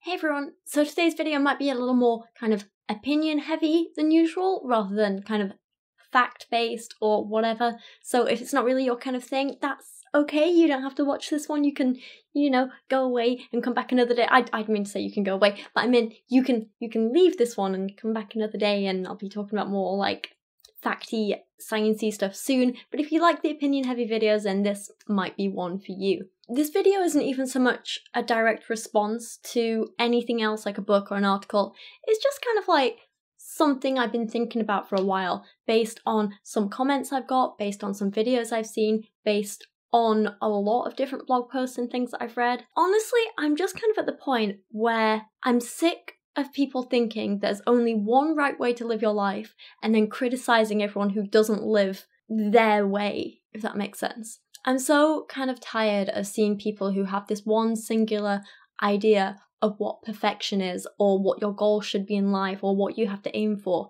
Hey everyone, so today's video might be a little more kind of opinion heavy than usual rather than kind of fact based or whatever. So if it's not really your kind of thing, that's okay. You don't have to watch this one. You can, go away and come back another day. I'd mean to say you can go away, but I mean you can leave this one and come back another day, and I'll be talking about more like facty, sciencey stuff soon. But if you like the opinion heavy videos, then this might be one for you. This video isn't even so much a direct response to anything else like a book or an article. It's just kind of like something I've been thinking about for a while, based on some comments I've got, based on some videos I've seen, based on a lot of different blog posts and things that I've read. Honestly, I'm just kind of at the point where I'm sick of people thinking there's only one right way to live your life and then criticizing everyone who doesn't live their way, if that makes sense. I'm so kind of tired of seeing people who have this one singular idea of what perfection is, or what your goal should be in life, or what you have to aim for,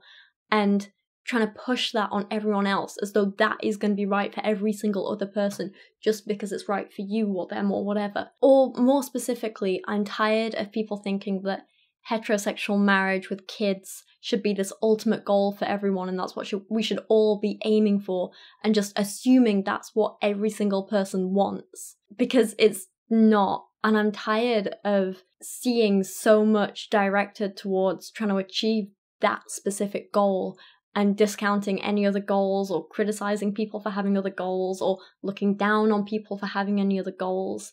and trying to push that on everyone else as though that is going to be right for every single other person just because it's right for you or them or whatever. Or more specifically, I'm tired of people thinking that heterosexual marriage with kids should be this ultimate goal for everyone, and that's what we should all be aiming for, and just assuming that's what every single person wants, because it's not. And I'm tired of seeing so much directed towards trying to achieve that specific goal and discounting any other goals, or criticizing people for having other goals, or looking down on people for having any other goals.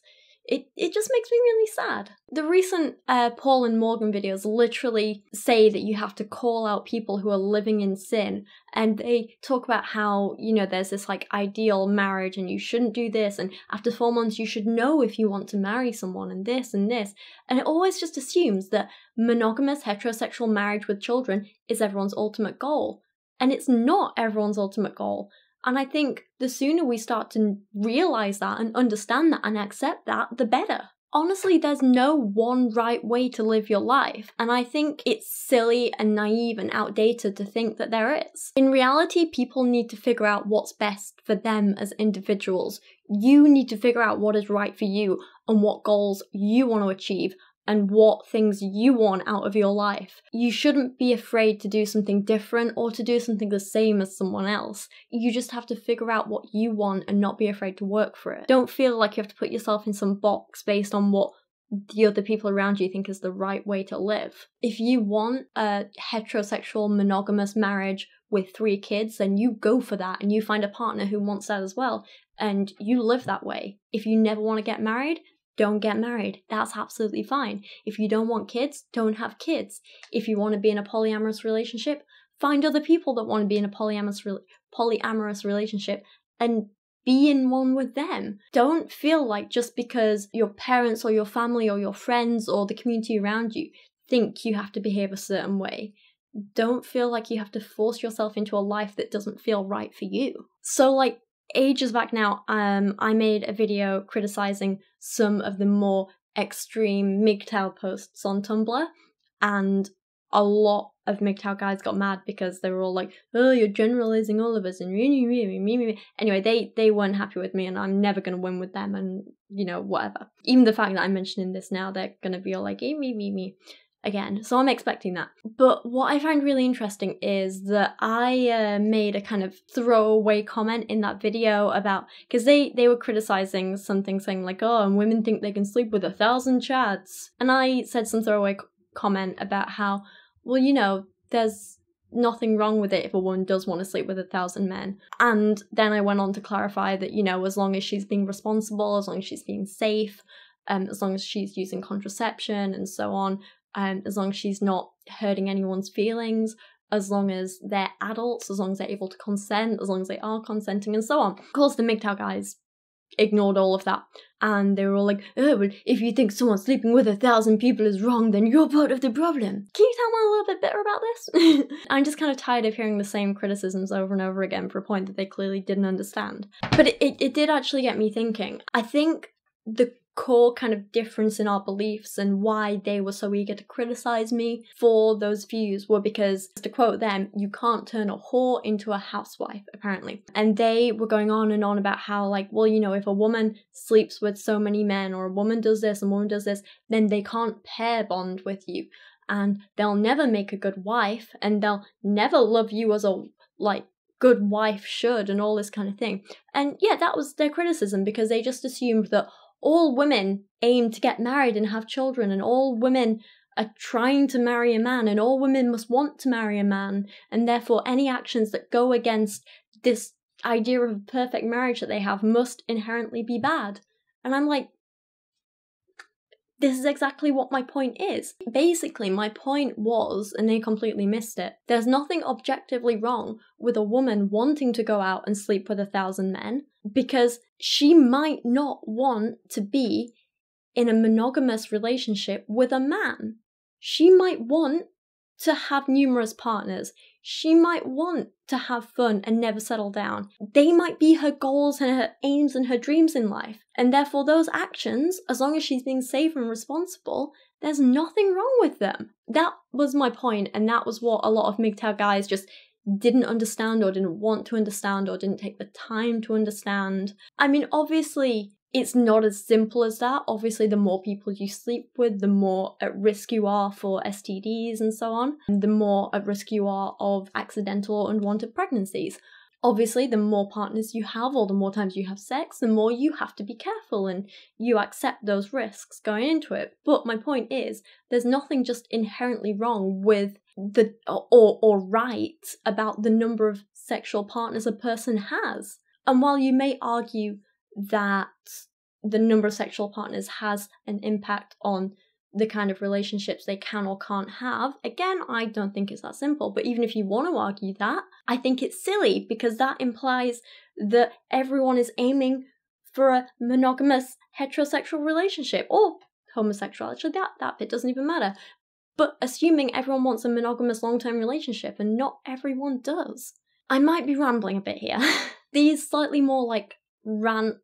It just makes me really sad. The recent Paul and Morgan videos literally say that you have to call out people who are living in sin, and they talk about how, there's this like ideal marriage and you shouldn't do this, and after 4 months you should know if you want to marry someone, and this and this. And it always just assumes that monogamous heterosexual marriage with children is everyone's ultimate goal. And it's not everyone's ultimate goal. And I think the sooner we start to realise that and understand that and accept that, the better. Honestly, there's no one right way to live your life, and I think it's silly and naive and outdated to think that there is. In reality, people need to figure out what's best for them as individuals. You need to figure out what is right for you and what goals you want to achieve, and what things you want out of your life. You shouldn't be afraid to do something different or to do something the same as someone else. You just have to figure out what you want and not be afraid to work for it. Don't feel like you have to put yourself in some box based on what the other people around you think is the right way to live. If you want a heterosexual monogamous marriage with 3 kids, then you go for that, and you find a partner who wants that as well, and you live that way. If you never want to get married, don't get married. That's absolutely fine. If you don't want kids, don't have kids. If you want to be in a polyamorous relationship, find other people that want to be in a polyamorous relationship and be in one with them. Don't feel like just because your parents or your family or your friends or the community around you think you have to behave a certain way. Don't feel like you have to force yourself into a life that doesn't feel right for you. So ages back now, I made a video criticizing some of the more extreme MGTOW posts on Tumblr, and a lot of MGTOW guys got mad because they were all like, oh, you're generalizing all of us, and anyway, they weren't happy with me, and I'm never going to win with them, and whatever. Even the fact that I'm mentioning this now, they're going to be all like, me again, so I'm expecting that. But what I find really interesting is that I made a kind of throwaway comment in that video about, because they were criticizing something saying like, oh, and women think they can sleep with 1,000 chads. And I said some throwaway comment about how, well, there's nothing wrong with it if a woman does want to sleep with 1,000 men. And then I went on to clarify that, as long as she's being responsible, as long as she's being safe, as long as she's using contraception and so on, as long as she's not hurting anyone's feelings, as long as they're adults, as long as they're able to consent, as long as they are consenting, and so on. Of course, the MGTOW guys ignored all of that, and they were all like, oh, well, if you think someone sleeping with 1,000 people is wrong, then you're part of the problem. Can you tell I'm a little bit bitter about this? I'm just kind of tired of hearing the same criticisms over and over again for a point that they clearly didn't understand. But it did actually get me thinking. I think the core kind of difference in our beliefs and why they were so eager to criticize me for those views were because, to quote them, you can't turn a whore into a housewife, apparently. And they were going on and on about how, like, well, you know, if a woman sleeps with so many men, or a woman does this and a woman does this, then they can't pair bond with you, and they'll never make a good wife, and they'll never love you as a, like, good wife should, and all this kind of thing. And yeah, that was their criticism, because they just assumed that all women aim to get married and have children, and all women are trying to marry a man, and all women must want to marry a man, and therefore any actions that go against this idea of a perfect marriage that they have must inherently be bad. And I'm like, this is exactly what my point is. Basically, my point was, and they completely missed it, there's nothing objectively wrong with a woman wanting to go out and sleep with 1,000 men, because she might not want to be in a monogamous relationship with a man. She might want to have numerous partners. She might want to have fun and never settle down. They might be her goals and her aims and her dreams in life. And therefore those actions, as long as she's being safe and responsible, there's nothing wrong with them. That was my point, and that was what a lot of MGTOW guys just didn't understand, or didn't want to understand, or didn't take the time to understand. I mean, obviously, it's not as simple as that. Obviously, the more people you sleep with, the more at risk you are for STDs and so on, and the more at risk you are of accidental or unwanted pregnancies. Obviously, the more partners you have, or the more times you have sex, the more you have to be careful, and you accept those risks going into it. But my point is, there's nothing just inherently wrong with the or right about the number of sexual partners a person has. And while you may argue that the number of sexual partners has an impact on the kind of relationships they can or can't have, again, I don't think it's that simple. But even if you want to argue that, I think it's silly, because that implies that everyone is aiming for a monogamous heterosexual relationship, or homosexual. Actually, that bit doesn't even matter. But assuming everyone wants a monogamous long-term relationship, and not everyone does. I might be rambling a bit here. These slightly more like rant,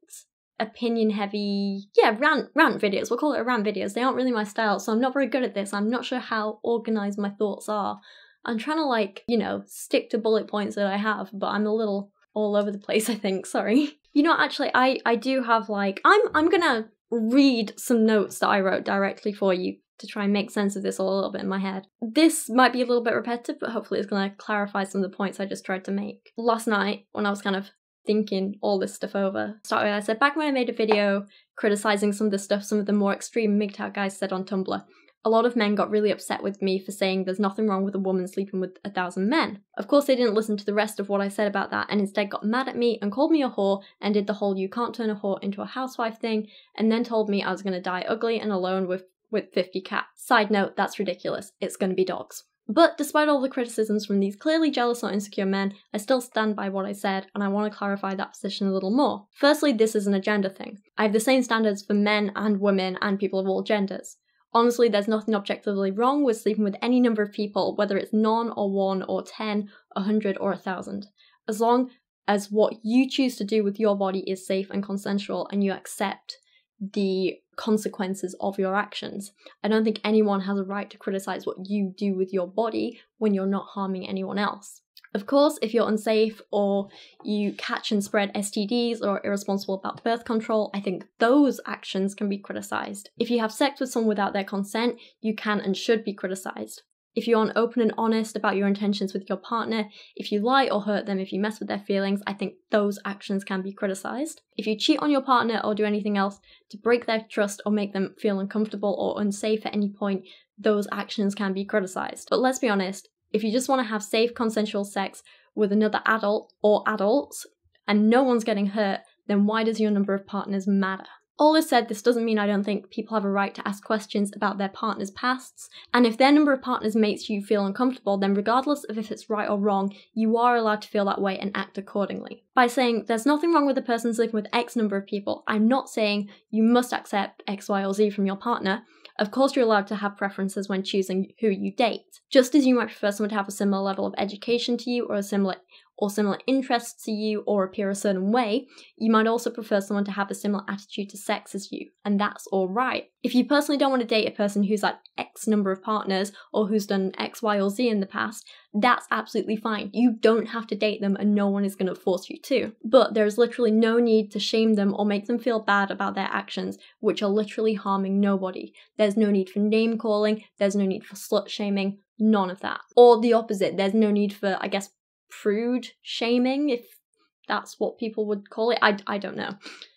opinion heavy, rant videos, we'll call it a rant videos. They aren't really my style, so I'm not very good at this. I'm not sure how organised my thoughts are. I'm trying to, like, you know, stick to bullet points that I have, but I'm a little all over the place, I think, sorry. You know, actually, I do have, like, I'm gonna read some notes that I wrote directly for you to try and make sense of this all a little bit in my head. This might be a little bit repetitive, but hopefully it's gonna clarify some of the points I just tried to make. Last night, when I was kind of thinking all this stuff over, I said back when I made a video criticising some of the stuff some of the more extreme MGTOW guys said on Tumblr, a lot of men got really upset with me for saying there's nothing wrong with a woman sleeping with 1,000 men. Of course, they didn't listen to the rest of what I said about that, and instead got mad at me and called me a whore, and did the whole you can't turn a whore into a housewife thing, and then told me I was going to die ugly and alone with 50 cats. Side note, that's ridiculous. It's going to be dogs. But despite all the criticisms from these clearly jealous or insecure men, I still stand by what I said, and I want to clarify that position a little more. Firstly, this is an agenda thing. I have the same standards for men and women and people of all genders. Honestly, there's nothing objectively wrong with sleeping with any number of people, whether it's none or 1 or 10, 100 or 1,000. As long as what you choose to do with your body is safe and consensual, and you accept the consequences of your actions. I don't think anyone has a right to criticize what you do with your body when you're not harming anyone else. Of course, if you're unsafe or you catch and spread STDs or are irresponsible about birth control, I think those actions can be criticized. If you have sex with someone without their consent, you can and should be criticized. If you aren't open and honest about your intentions with your partner, if you lie or hurt them, if you mess with their feelings, I think those actions can be criticized. If you cheat on your partner or do anything else to break their trust or make them feel uncomfortable or unsafe at any point, those actions can be criticized. But let's be honest, if you just want to have safe, consensual sex with another adult or adults and no one's getting hurt, then why does your number of partners matter? All this said, this doesn't mean I don't think people have a right to ask questions about their partner's pasts, and if their number of partners makes you feel uncomfortable, then regardless of if it's right or wrong, you are allowed to feel that way and act accordingly. By saying there's nothing wrong with a person sleeping with X number of people, I'm not saying you must accept X, Y, or Z from your partner. Of course you're allowed to have preferences when choosing who you date. Just as you might prefer someone to have a similar level of education to you, or a similar or similar interests to you or appear a certain way, you might also prefer someone to have a similar attitude to sex as you, and that's alright. If you personally don't want to date a person who's had X number of partners or who's done X, Y, or Z in the past, that's absolutely fine. You don't have to date them and no one is going to force you to. But there's literally no need to shame them or make them feel bad about their actions, which are literally harming nobody. There's no need for name calling, there's no need for slut shaming, none of that. Or the opposite, there's no need for, I guess, prude shaming, if that's what people would call it. I don't know.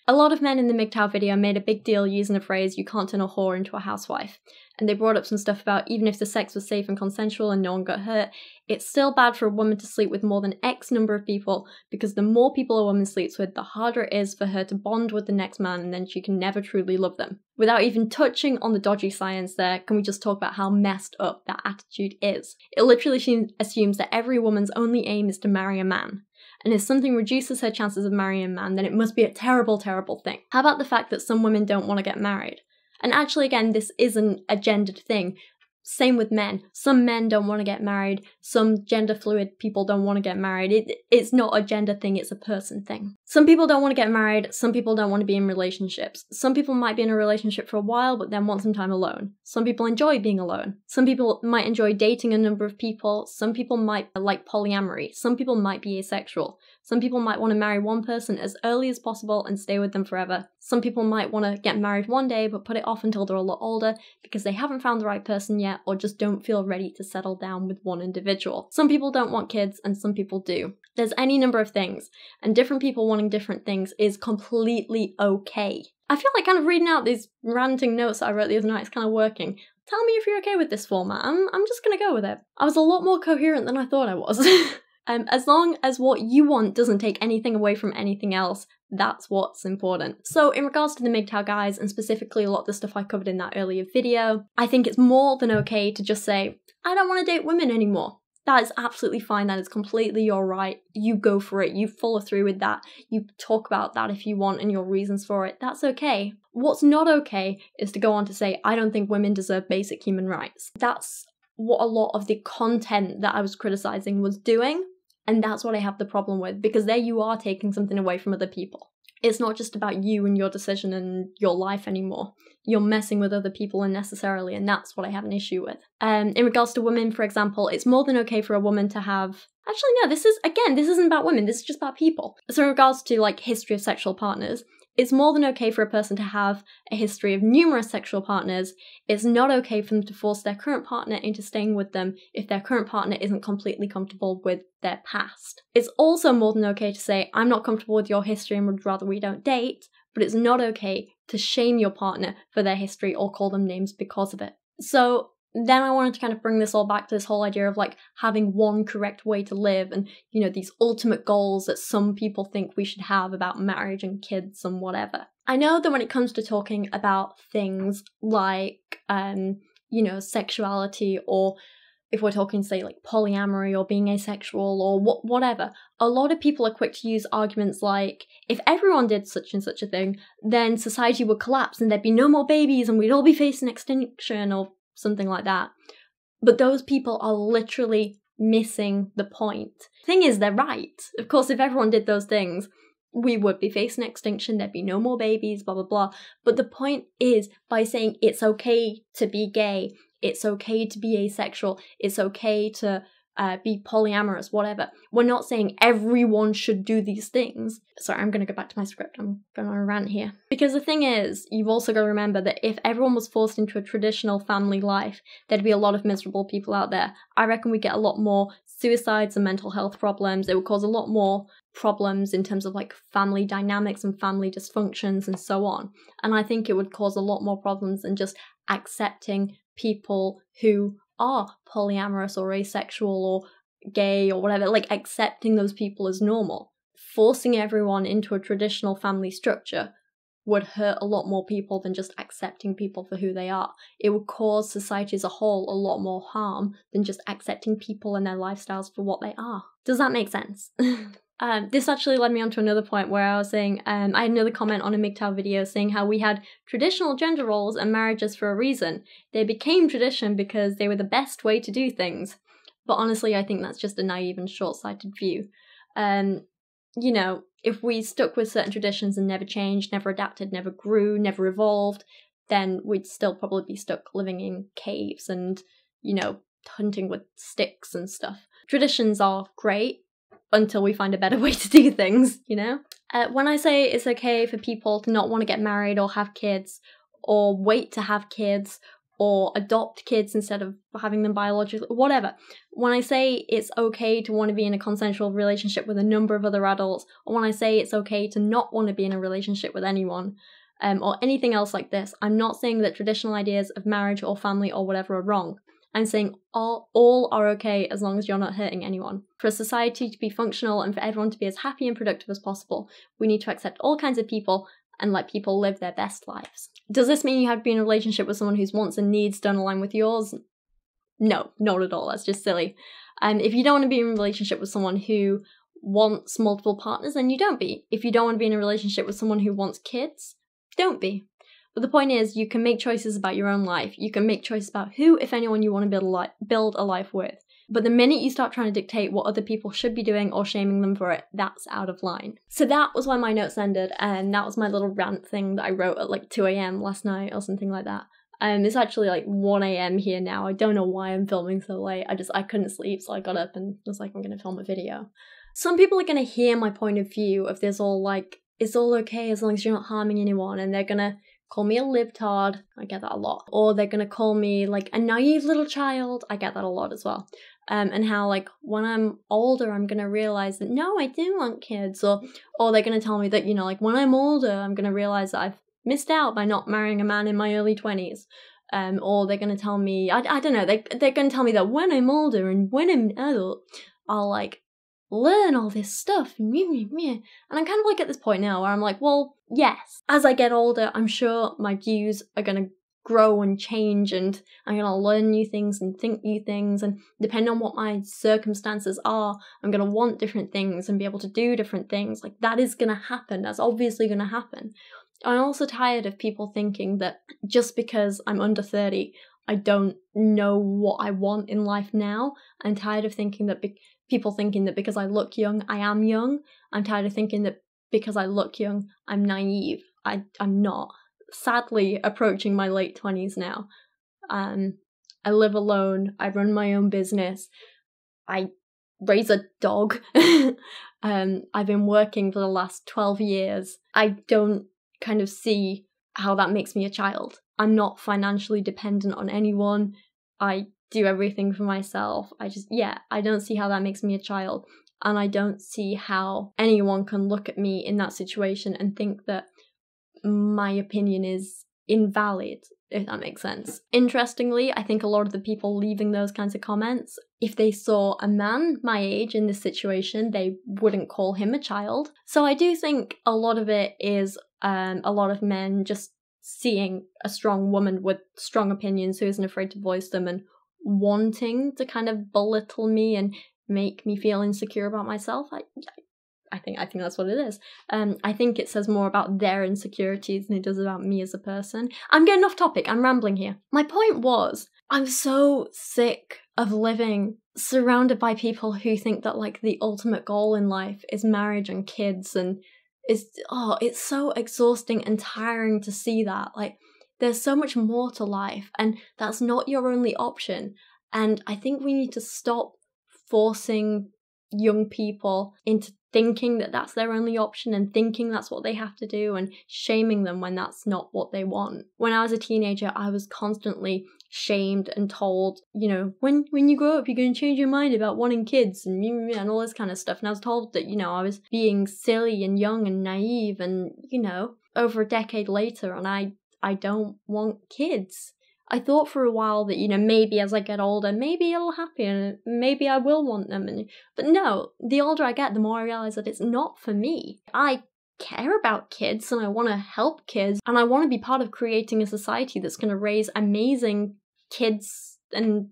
A lot of men in the MGTOW video made a big deal using the phrase, "you can't turn a whore into a housewife." And they brought up some stuff about even if the sex was safe and consensual and no one got hurt, it's still bad for a woman to sleep with more than X number of people, because the more people a woman sleeps with, the harder it is for her to bond with the next man, and then she can never truly love them. Without even touching on the dodgy science there, can we just talk about how messed up that attitude is? It literally assumes that every woman's only aim is to marry a man. And if something reduces her chances of marrying a man, then it must be a terrible, terrible thing. How about the fact that some women don't want to get married? And actually, again, this isn't a gendered thing. Same with men. Some men don't want to get married. Some gender fluid people don't want to get married. It's not a gender thing, it's a person thing. Some people don't want to get married. Some people don't want to be in relationships. Some people might be in a relationship for a while, but then want some time alone. Some people enjoy being alone. Some people might enjoy dating a number of people. Some people might like polyamory. Some people might be asexual. Some people might want to marry one person as early as possible and stay with them forever. Some people might want to get married one day but put it off until they're a lot older because they haven't found the right person yet or just don't feel ready to settle down with one individual. Some people don't want kids and some people do. There's any number of things, and different people wanting different things is completely okay. I feel like kind of reading out these ranting notes that I wrote the other night is kind of working. Tell me if you're okay with this format. I'm just gonna go with it. I was a lot more coherent than I thought I was. As long as what you want doesn't take anything away from anything else, that's what's important. So in regards to the MGTOW guys, and specifically a lot of the stuff I covered in that earlier video, I think it's more than okay to just say, I don't want to date women anymore. That is absolutely fine, that is completely your right. You go for it, you follow through with that, you talk about that if you want and your reasons for it, that's okay. What's not okay is to go on to say, I don't think women deserve basic human rights. That's what a lot of the content that I was criticizing was doing. And that's what I have the problem with, because there you are taking something away from other people. It's not just about you and your decision and your life anymore. You're messing with other people unnecessarily, and that's what I have an issue with. In regards to women, for example, it's more than okay for a woman to have... Actually, no, this isn't about women, this is just about people. So in regards to, like, history of sexual partners, it's more than okay for a person to have a history of numerous sexual partners. It's not okay for them to force their current partner into staying with them if their current partner isn't completely comfortable with their past. It's also more than okay to say, I'm not comfortable with your history and would rather we don't date, but it's not okay to shame your partner for their history or call them names because of it. So then I wanted to kind of bring this all back to this whole idea of like having one correct way to live and, you know, these ultimate goals that some people think we should have about marriage and kids and whatever. I know that when it comes to talking about things like, you know, sexuality, or if we're talking, say, like polyamory or being asexual or whatever, a lot of people are quick to use arguments like, if everyone did such and such a thing, then society would collapse and there'd be no more babies and we'd all be facing extinction or something like that. But those people are literally missing the point. Thing is, they're right. Of course, if everyone did those things, we would be facing extinction, there'd be no more babies, blah, blah, blah. But the point is, by saying it's okay to be gay, it's okay to be asexual, it's okay to be polyamorous, whatever. We're not saying everyone should do these things. Sorry, I'm going to go back to my script. I'm going on a rant here. Because the thing is, you've also got to remember that if everyone was forced into a traditional family life, there'd be a lot of miserable people out there. I reckon we'd get a lot more suicides and mental health problems. It would cause a lot more problems in terms of like family dynamics and family dysfunctions and so on. And I think it would cause a lot more problems than just accepting people who are polyamorous or asexual or gay or whatever, like accepting those people as normal. Forcing everyone into a traditional family structure would hurt a lot more people than just accepting people for who they are. It would cause society as a whole a lot more harm than just accepting people and their lifestyles for what they are. Does that make sense? This actually led me on to another point where I was saying, I had another comment on a MGTOW video saying how we had traditional gender roles and marriages for a reason. They became tradition because they were the best way to do things. But honestly, I think that's just a naive and short-sighted view. You know, if we stuck with certain traditions and never changed, never adapted, never grew, never evolved, then we'd still probably be stuck living in caves and, you know, hunting with sticks and stuff. Traditions are great until we find a better way to do things, you know? When I say it's okay for people to not want to get married or have kids, or wait to have kids, or adopt kids instead of having them biologically, whatever. When I say it's okay to want to be in a consensual relationship with a number of other adults, or when I say it's okay to not want to be in a relationship with anyone, or anything else like this, I'm not saying that traditional ideas of marriage or family or whatever are wrong. I'm saying all are okay as long as you're not hurting anyone. For a society to be functional and for everyone to be as happy and productive as possible, we need to accept all kinds of people and let people live their best lives. Does this mean you have to be in a relationship with someone whose wants and needs don't align with yours? No, not at all. That's just silly. If you don't want to be in a relationship with someone who wants multiple partners, then you don't be. If you don't want to be in a relationship with someone who wants kids, don't be. But the point is, you can make choices about your own life. You can make choices about who, if anyone, you want to build a life with. But the minute you start trying to dictate what other people should be doing or shaming them for it, that's out of line. So that was where my notes ended, and that was my little rant thing that I wrote at like 2 a.m. last night or something like that. It's actually like 1 a.m. here now. I don't know why I'm filming so late. I couldn't sleep, so I got up and was like, I'm gonna film a video. Some people are gonna hear my point of view of this all like, it's all okay as long as you're not harming anyone, and they're gonna call me a libtard. I get that a lot. Or they're gonna call me like a naive little child. I get that a lot as well. And how like when I'm older I'm gonna realize that no, I do want kids, or they're gonna tell me that, you know, like when I'm older I'm gonna realize that I've missed out by not marrying a man in my early 20s. Or they're gonna tell me, I don't know, they're gonna tell me that when I'm older and when I'm an adult, I'll like learn all this stuff, and I'm kind of like at this point now where I'm like, well, yes, as I get older I'm sure my views are gonna grow and change, and I'm gonna learn new things and think new things, and depending on what my circumstances are, I'm gonna want different things and be able to do different things. Like, that is gonna happen. That's obviously gonna happen. I'm also tired of people thinking that just because I'm under 30 I don't know what I want in life now. I'm tired of thinking that people thinking that because I look young I am young. I'm tired of thinking that because I look young I'm naive. I'm not. Sadly approaching my late 20s now. I live alone, I run my own business, I raise a dog. I've been working for the last 12 years. I don't kind of see how that makes me a child. I'm not financially dependent on anyone. I do everything for myself. I don't see how that makes me a child. And I don't see how anyone can look at me in that situation and think that my opinion is invalid, if that makes sense. Interestingly, I think a lot of the people leaving those kinds of comments, if they saw a man my age in this situation, they wouldn't call him a child. So I do think a lot of it is a lot of men just seeing a strong woman with strong opinions who isn't afraid to voice them and wanting to kind of belittle me and make me feel insecure about myself. I think that's what it is. I think it says more about their insecurities than it does about me as a person. I'm getting off topic. I'm rambling here. My point was, I'm so sick of living surrounded by people who think that like the ultimate goal in life is marriage and kids, and it's so exhausting and tiring to see that. Like, there's so much more to life, and that's not your only option. And I think we need to stop forcing young people into thinking that that's their only option and thinking that's what they have to do and shaming them when that's not what they want. When I was a teenager, I was constantly shamed and told, you know, when you grow up, you're going to change your mind about wanting kids and all this kind of stuff. And I was told that, you know, I was being silly and young and naive, and, you know, over a decade later, and I don't want kids. I thought for a while that, you know, maybe as I get older, maybe it'll happen, and maybe I will want them. But no, the older I get, the more I realise that it's not for me. I care about kids, and I want to help kids, and I want to be part of creating a society that's going to raise amazing kids and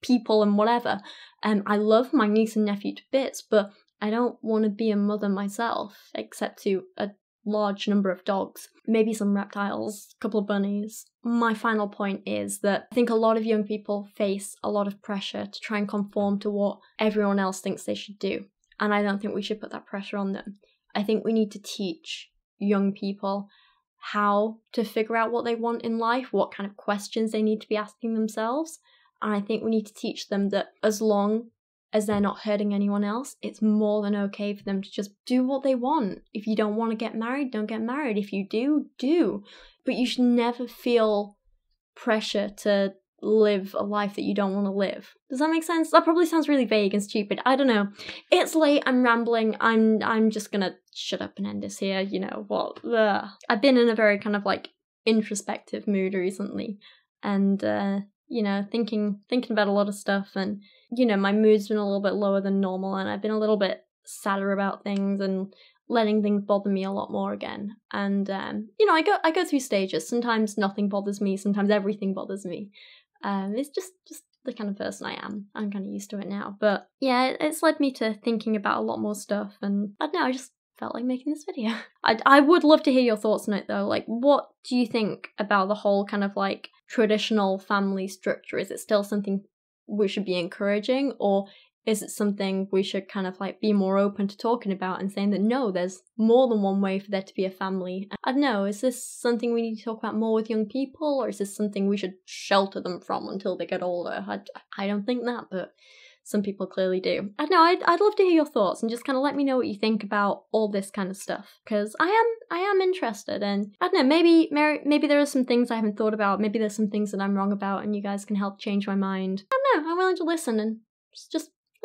people and whatever. I love my niece and nephew to bits, but I don't want to be a mother myself, except to a large number of dogs, maybe some reptiles, a couple of bunnies. My final point is that I think a lot of young people face a lot of pressure to try and conform to what everyone else thinks they should do. and I don't think we should put that pressure on them. I think we need to teach young people how to figure out what they want in life, what kind of questions they need to be asking themselves. And I think we need to teach them that as long as they're not hurting anyone else, it's more than okay for them to just do what they want. If you don't want to get married, don't get married. If you do, do. But you should never feel pressure to live a life that you don't want to live. Does that make sense? That probably sounds really vague and stupid. I don't know. It's late. I'm rambling. I'm just gonna shut up and end this here. You know what? Ugh. I've been in a very kind of like introspective mood recently, and you know, thinking about a lot of stuff, and you know, my mood's been a little bit lower than normal, and I've been a little bit sadder about things and letting things bother me a lot more again. And you know, I go through stages. Sometimes nothing bothers me. Sometimes everything bothers me. It's just the kind of person I am. I'm kind of used to it now. But yeah, it's led me to thinking about a lot more stuff, and I don't know, I just felt like making this video. I would love to hear your thoughts on it though. Like, what do you think about the whole kind of like traditional family structure? Is it still something we should be encouraging, or is it something we should kind of like be more open to talking about and saying that no, there's more than one way for there to be a family? I don't know, is this something we need to talk about more with young people, or is this something we should shelter them from until they get older? I don't think that, but some people clearly do. I don't know, I'd love to hear your thoughts and just kind of let me know what you think about all this kind of stuff, because I am interested, and I don't know, maybe there are some things I haven't thought about, maybe there's some things that I'm wrong about and you guys can help change my mind. I don't know, I'm willing to listen, and let's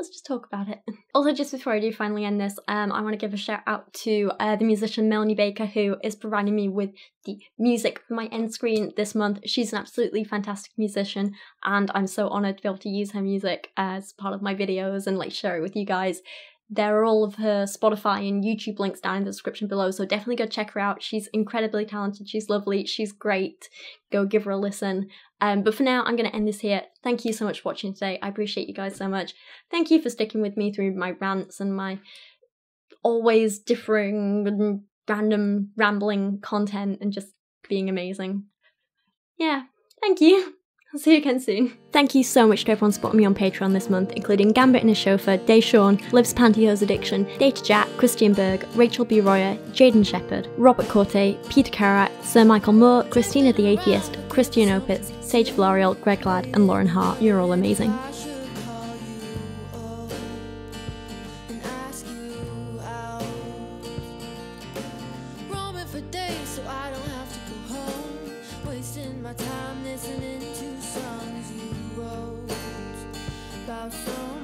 just talk about it. Also, just before I do finally end this, I want to give a shout out to the musician Melanie Baker, who is providing me with the music for my end screen this month. She's an absolutely fantastic musician, and I'm so honoured to be able to use her music as part of my videos and like share it with you guys. There are all of her Spotify and YouTube links down in the description below, so definitely go check her out. She's incredibly talented, she's lovely, she's great. Go give her a listen. But for now, I'm going to end this here. Thank you so much for watching today. I appreciate you guys so much. Thank you for sticking with me through my rants and my always differing and random rambling content and just being amazing. Yeah, thank you. I'll see you again soon. Thank you so much to everyone supporting me on Patreon this month, including Gambit and his chauffeur, Deshawn, Liv's Pantyhose Addiction, Data Jack, Christian Berg, Rachel B. Royer, Jaden Shepherd, Robert Corte, Peter Carrat, Sir Michael Moore, Christina the Atheist, Christian Oates, Sage Valarial, Greg Ladd, and Lauren Hart. You're all amazing. My time listening to songs you wrote about some